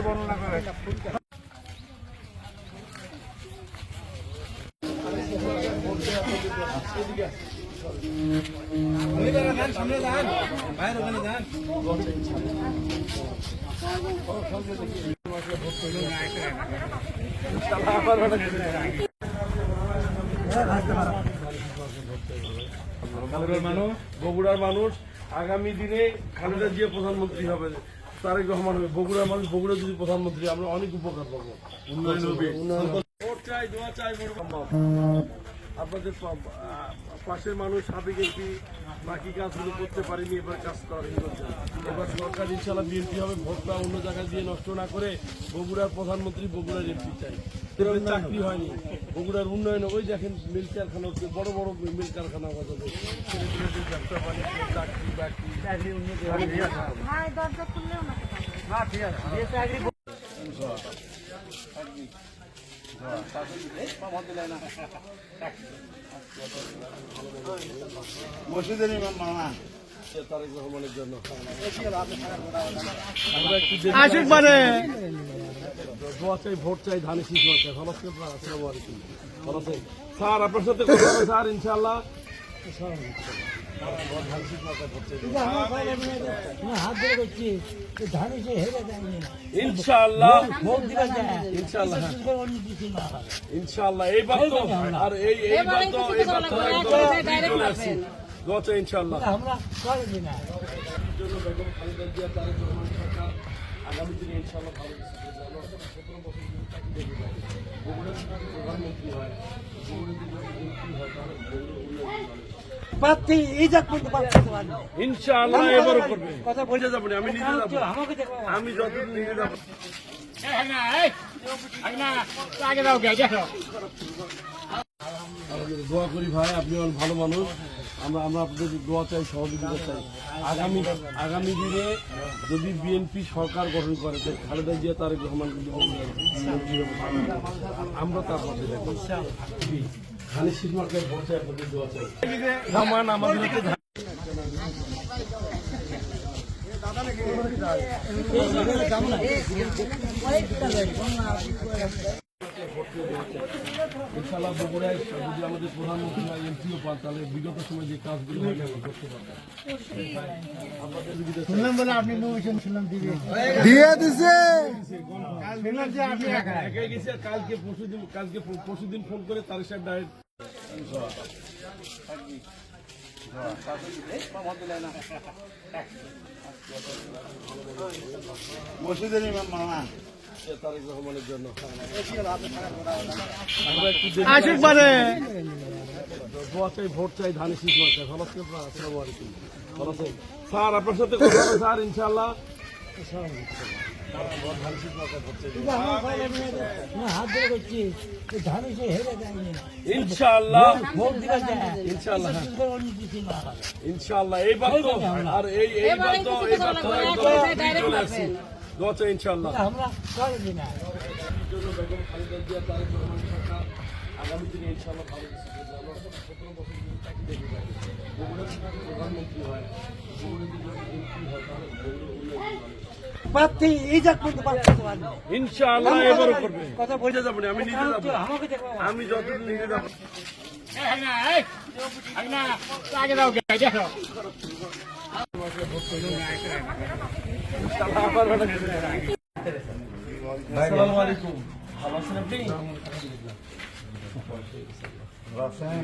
বর্ণনা করে সামনে যান বাইরে ওখানে যান বগুড়ার মানুষ আগামী দিনে খালেদা জিয়া প্রধানমন্ত্রী হবে, তারেক রহমান হবে। বগুড়ার মানুষ, বগুড়া যদি প্রধানমন্ত্রী, আমরা অনেক উপকার পাবো, উন্নয়ন হবে। আপনাদের পাশের মানুষ সাবেক এমপি বাকি কাজগুলো করতে পারেনি, এবার কাজ করার এবার সরকার ইনশাল্লাহ বিএনপি হবে। ভোটটা অন্য জায়গায় দিয়ে নষ্ট না করে বগুড়ার প্রধানমন্ত্রী, বগুড়ার এমপি চাই। চাকরি হয়নি, বগুড়ার উন্নয়ন ওই দেখেন মিল কারখানা হচ্ছে, বড় বড় মিল কারখানা ব্যবসা বাণিজ্য, চাকরি বাকরি মসজিদের ইমাম মাওলানা তারেক রহমানের জন্য আসুক মানে দোয়া চাই, ভোট চাই, ধানের শীষ চাই। ভালো আছেন? আসসালামু আলাইকুম। ভালো আছেন স্যার? আপনার সাথে কথা হবে স্যার ইনশাআল্লাহ। ইনশাআল্লাহ ইনশাআল্লাহ এইবার তো আর এইবার তো চলে আসছি। দোয়া চাই ইনশাআল্লাহ। আগামী দিনে ইনশাআল্লাহ ভালো প্রধানমন্ত্রী হয়, ইনশাআল্লাহ এবারও করবে। কথা বোঝা যাবে না, আমি নিজে যাবো, আমি যতদিন নিজে যাবো। দোয়া করি ভাই, আপনি ভালো মানুষ, আমরা আপনাদের দোয়া চাই, সহযোগিতা চাই। আগামী দিনে যদি বিএনপি সরকার গঠন করে, খালেদা জিয়া, তারেক রহমান কিন্তু আমরা তার পথে দেখব। ধানের শীষ মার্কেট ভোট চাই, আপনাদের দোয়া চাই। আমাদের ইনশাআল্লাহ বগুড়ায় যদি আমাদের প্রধানমন্ত্রী বা এমপিও পান, তাহলে বিগত সময় যে কাজগুলো করতে পারবেন। শুনলাম বলে আপনি দিয়ে দিছে, একাই গেছে। কালকে পরশুদিন ফোন করে তারেক সাহেব ডাইরেক্ট মসজিদের ইমাম মাওলানা তারেক রহমানের জন্য আসুক মানে দোয়া চাই, ভোট চাই, ধানের শীষ চাই। ভালো আছেন? আসসালামু আলাইকুম। ভালো আছেন স্যার? আপনার সাথে কথা হবে স্যার ইনশাআল্লাহ। ইনশাআল্লাহ ইনশাআল্লাহ এইবার তো আর এইবার তো চলে আসছি। দোয়া চাই ইনশাআল্লাহ। আগামী দিনে ইনশাআল্লাহ ভালো প্রধানমন্ত্রী হয়, ইনশাআল্লাহ এবারও করবে। কথা বোঝা যাবে না, আমি নিজে যাবো, আমি যতদিন নিজে যাবো। আসসালামু আলাইকুম। ভালো আছেন আপনি? ভালো আছেন?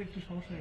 একটু সমস্যা